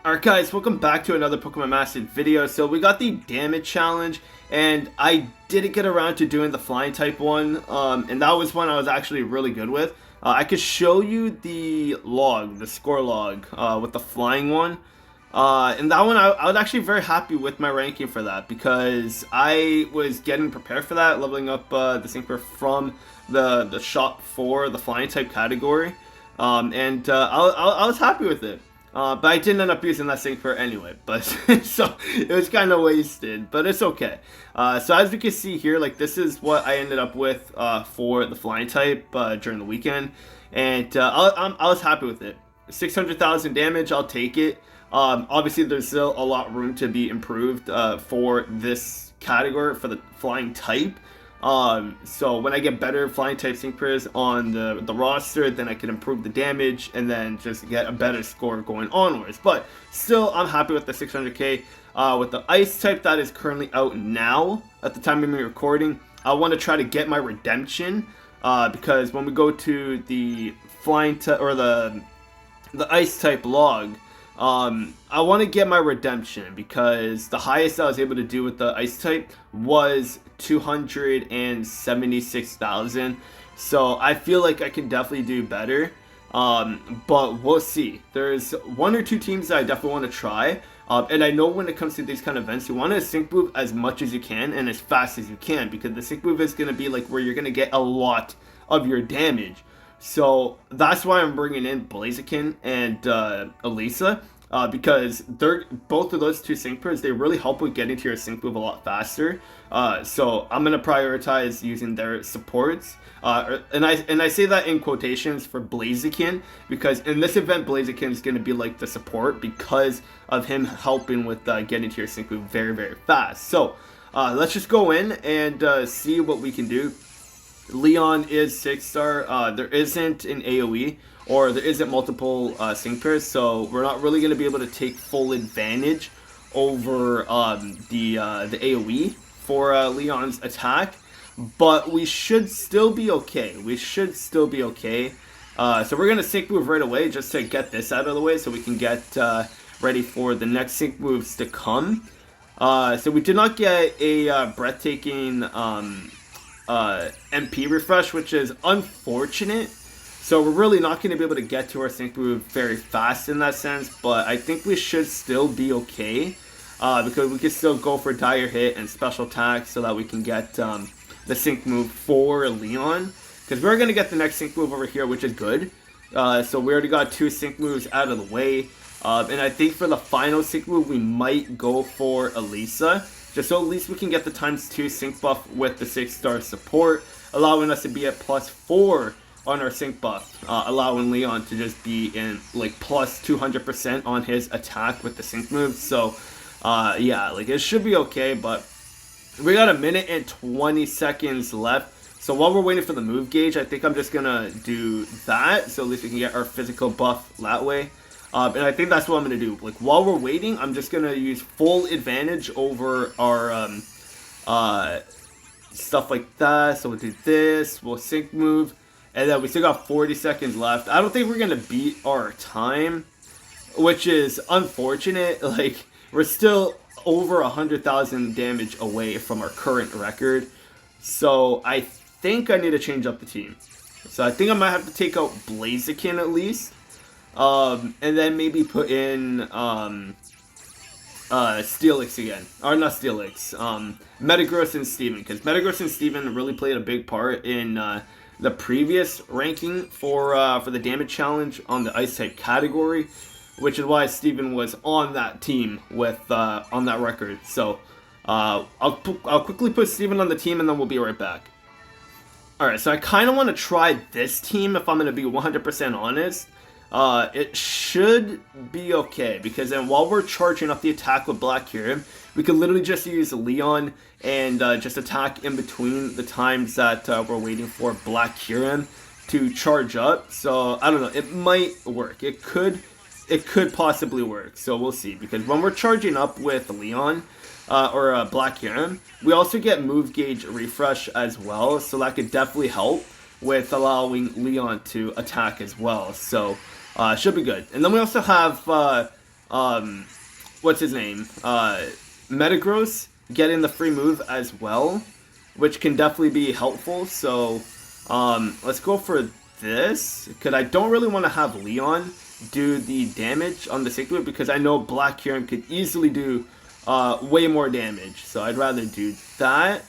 Alright guys, welcome back to another Pokemon Mastered video. So we got the damage challenge, and I didn't get around to doing the flying type one, and that was one I was actually really good with. I could show you the log, the score log, with the flying one. And that one, I was actually very happy with my ranking for that, because I was getting prepared for that, leveling up the Synchro from the shop for the flying type category. I was happy with it. But I didn't end up using that Synchro anyway, but so it was kind of wasted, but it's okay. So as we can see here, like this is what I ended up with for the flying type during the weekend, and I was happy with it. 600,000 damage, I'll take it. Obviously, there's still a lot of room to be improved for this category for the flying type. So when I get better flying type synchros on the roster, then I can improve the damage and then just get a better score going onwards. But still, I'm happy with the 600k. With the ice type that is currently out now at the time of me recording, I want to try to get my redemption, because when we go to the flying type or the ice type log, I want to get my redemption, because the highest I was able to do with the ice type was 276,000. So I feel like I can definitely do better. But we'll see. There's one or two teams that I definitely want to try. And I know when it comes to these kind of events, you want to sync move as much as you can and as fast as you can, because the sync move is going to be like where you're going to get a lot of your damage. So that's why I'm bringing in Blaziken and Elisa, because they're both of those two sync pairs. They really help with getting to your sync move a lot faster. So I'm gonna prioritize using their supports, and I say that in quotations for Blaziken, because in this event Blaziken is gonna be like the support because of him helping with getting to your sync move very fast. So let's just go in and see what we can do. Leon is 6-star. There isn't an AoE, or there isn't multiple sync pairs, so we're not really going to be able to take full advantage over the AoE for Leon's attack, but we should still be okay. So we're going to sync move right away just to get this out of the way so we can get ready for the next sync moves to come. So we did not get a breathtaking MP refresh, which is unfortunate. So we're really not going to be able to get to our sync move very fast in that sense, but I think we should still be okay, because we can still go for dire hit and special attack so that we can get the sync move for Leon, because we're going to get the next sync move over here, which is good. So we already got two sync moves out of the way, and I think for the final sync move we might go for Elisa, just so at least we can get the ×2 sync buff with the 6-star support, allowing us to be at +4 on our sync buff, allowing Leon to just be in like plus 200% on his attack with the sync move. So yeah, like it should be okay, but we got a minute and 20 seconds left. So while we're waiting for the move gauge, I think I'm just gonna do that, so at least we can get our physical buff that way. And I think that's what I'm gonna do. Like while we're waiting, I'm just gonna use full advantage over our stuff like that. So we'll do this, we'll sync move, and then we still got 40 seconds left. I don't think we're gonna beat our time, which is unfortunate. Like we're still over 100,000 damage away from our current record. So I think I need to change up the team. So I think I might have to take out Blaziken at least. And then maybe put in Steelix again, or not Steelix, Metagross and Steven, because Metagross and Steven really played a big part in the previous ranking for the damage challenge on the ice type category, which is why Steven was on that team with on that record. So I'll quickly put Steven on the team and then we'll be right back. Alright, so I kind of want to try this team if I'm going to be 100% honest. It should be okay, because then while we're charging up the attack with Black Kyurem, we can literally just use Leon and just attack in between the times that we're waiting for Black Kyurem to charge up. So I don't know, it might work. It could possibly work. So we'll see, because when we're charging up with Leon or Black Kyurem, we also get move gauge refresh as well, so that could definitely help with allowing Leon to attack as well. So should be good. And then we also have what's his name? Metagross getting the free move as well, which can definitely be helpful. So, let's go for this, because I don't really want to have Leon do the damage on the Sick Move, because I know Black Kyurem could easily do way more damage. So I'd rather do that.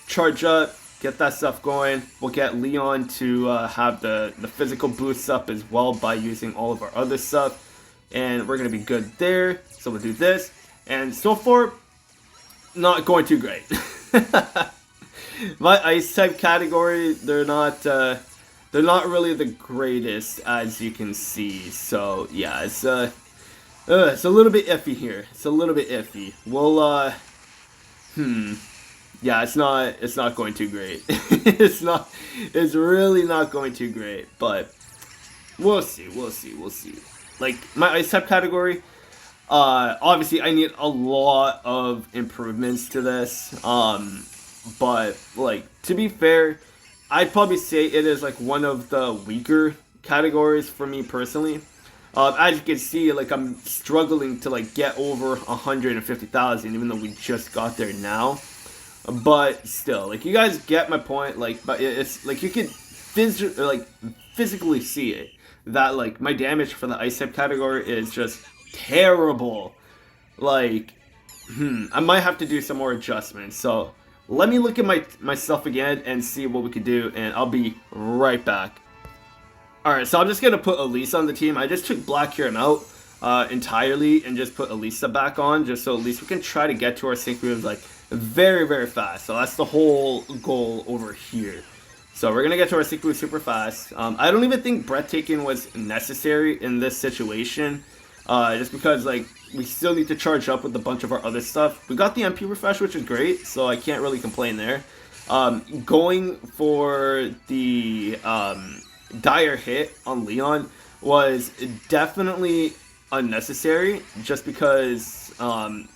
Charge up, get that stuff going. We'll get Leon to have the physical boosts up as well by using all of our other stuff. And we're going to be good there. So we'll do this. And so far, not going too great. My ice type category, they're not really the greatest, as you can see. So yeah, it's a little bit iffy here. It's a little bit iffy. We'll yeah, it's not going too great. It's really not going too great. But we'll see. Like my ice type category, obviously I need a lot of improvements to this. But like, to be fair, I'd probably say it is like one of the weaker categories for me personally. As you can see, like I'm struggling to like get over 150,000, even though we just got there now. But still, like, you guys get my point. Like, but it's like you can physically see it, that like my damage for the ice type category is just terrible. Like, I might have to do some more adjustments. So let me look at myself again and see what we could do, and I'll be right back. Alright, so I'm just going to put Elisa on the team. I just took Black Kyurem out entirely and just put Elisa back on, just so at least we can try to get to our sync moves like very, very fast. So that's the whole goal over here. So we're going to get to our sync moves super fast. I don't even think Breathtaking was necessary in this situation, just because like we still need to charge up with a bunch of our other stuff. We got the MP refresh, which is great, so I can't really complain there. Going for the dire hit on Leon was definitely unnecessary, just because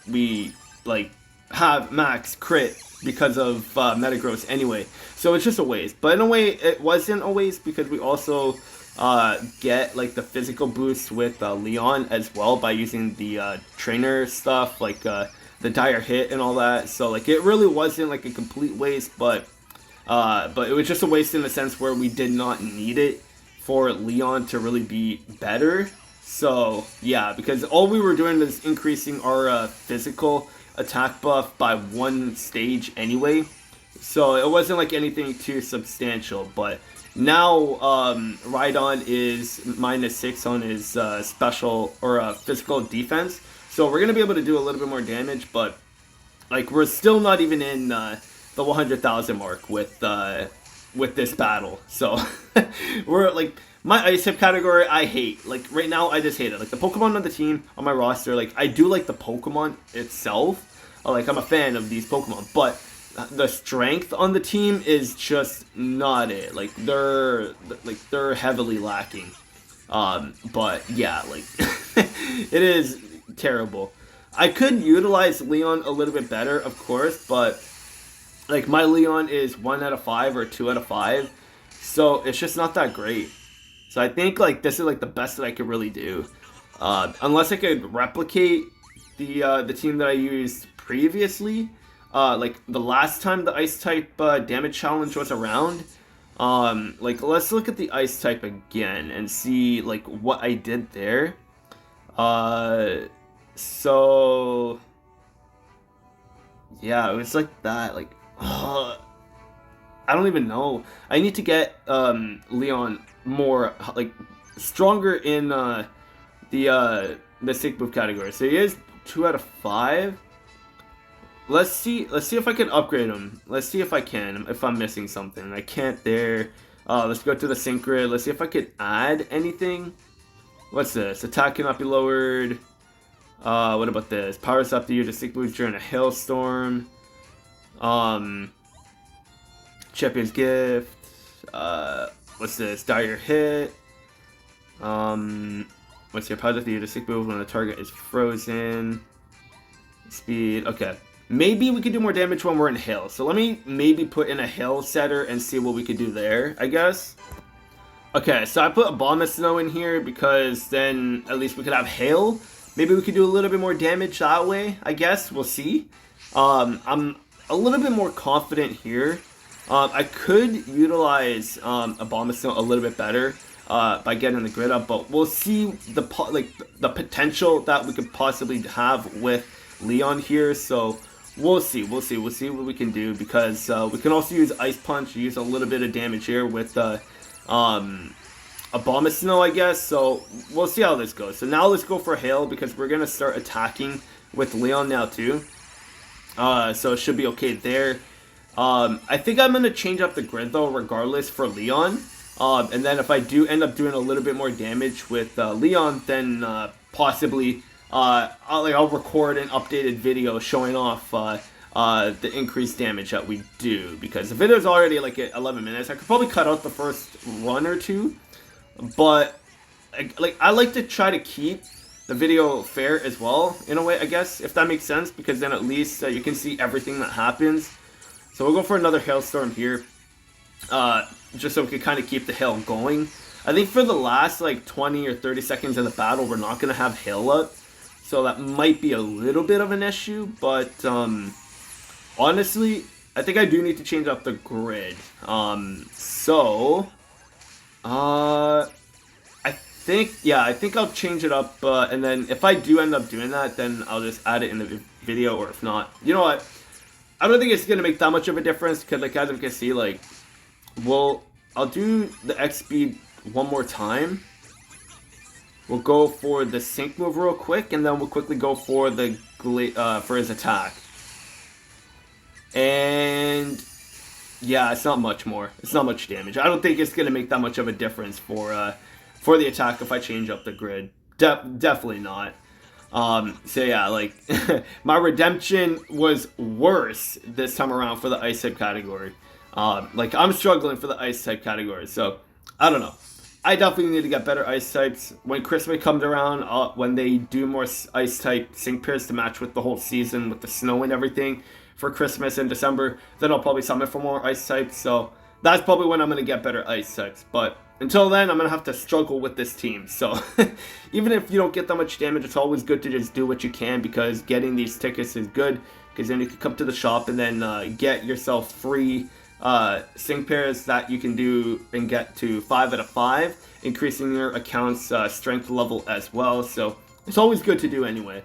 we like have max crit because of Metagross anyway, so it's just a waste. But in a way, it wasn't a waste, because we also get like the physical boost with Leon as well by using the trainer stuff, like the dire hit and all that. So like it really wasn't like a complete waste, but it was just a waste in the sense where we did not need it for Leon to really be better. So yeah, because all we were doing was increasing our physical attack buff by 1 stage anyway, so it wasn't like anything too substantial. But now Rhydon is -6 on his special or physical defense, so we're gonna be able to do a little bit more damage. But like, we're still not even in the 100,000 mark with this battle. So we're like, my ice type category I hate. Like right now I just hate it. Like the Pokemon on the team, on my roster, like I do like the Pokemon itself. Like I'm a fan of these Pokemon, but the strength on the team is just not it. Like they're heavily lacking. But yeah, like it is terrible. I could utilize Leon a little bit better, of course, but like my Leon is 1 out of 5 or 2 out of 5, so it's just not that great. So I think like this is like the best that I could really do, unless I could replicate the team that I used previously, like the last time the ice type damage challenge was around. Like let's look at the ice type again and see like what I did there. So yeah, it was like that. Like I don't even know. I need to get Leon more like stronger in the sick move category. So he is 2 out of 5. Let's see if I can upgrade him. Let's see if I can, if I'm missing something. I can't there. Let's go to the sync grid. Let's see if I could add anything. What's this? Attack cannot be lowered. What about this? Powers up to you to sick moves during a hailstorm. Champion's gift. What's this? Dire hit. What's your powers up to you to sick move when the target is frozen. Speed. Okay. Maybe we could do more damage when we're in hail. So let me maybe put in a hail setter and see what we could do there, I guess. Okay, so I put a bomb of snow in here because then at least we could have hail. maybe we could do a little bit more damage that way, I guess. We'll see. I'm a little bit more confident here. I could utilize Abomasnow a little bit better by getting the grid up, but we'll see the potential that we could possibly have with Leon here. So we'll see what we can do, because we can also use Ice Punch, use a little bit of damage here with Abomasnow, I guess. So we'll see how this goes. So now let's go for Hail, because we're gonna start attacking with Leon now too. So it should be okay there. I think I'm gonna change up the grid though, regardless, for Leon. And then if I do end up doing a little bit more damage with Leon, then possibly I'll record an updated video showing off the increased damage that we do, because the video's already like at 11 minutes. I could probably cut out the first run or two, but I like to try to keep the video fair as well, in a way, I guess, if that makes sense, because then at least you can see everything that happens. So we'll go for another Hailstorm here, just so we can kind of keep the hail going. I think for the last like 20 or 30 seconds of the battle, we're not going to have hail up, so that might be a little bit of an issue, but honestly, I think I do need to change up the grid. I think I'll change it up, and then if I do end up doing that, then I'll just add it in the video, or if not, you know what? I don't think it's going to make that much of a difference, because like as you can see, like, I'll do the X speed one more time. We'll go for the sync move real quick, and then we'll quickly go for the for his attack. And yeah, it's not much more. It's not much damage. I don't think it's going to make that much of a difference for the attack if I change up the grid. Definitely not. So yeah, like, my redemption was worse this time around for the ice type category. Like, I'm struggling for the ice type category, so I don't know. I definitely need to get better ice types. When Christmas comes around, when they do more ice type sync pairs to match with the whole season, with the snow and everything for Christmas in December, then I'll probably summon for more ice types. So that's probably when I'm going to get better ice types. But until then, I'm going to have to struggle with this team. So even if you don't get that much damage, it's always good to just do what you can, because getting these tickets is good, because then you can come to the shop and then get yourself free sync pairs that you can do and get to 5 out of 5, increasing your account's strength level as well. So it's always good to do anyway.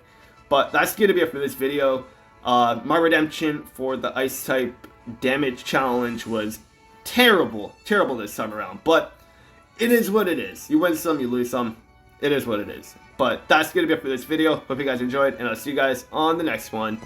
But that's going to be it for this video. My redemption for the ice type damage challenge was terrible this time around, but it is what it is. You win some, you lose some. It is what it is. But that's going to be it for this video. Hope you guys enjoyed, and I'll see you guys on the next one.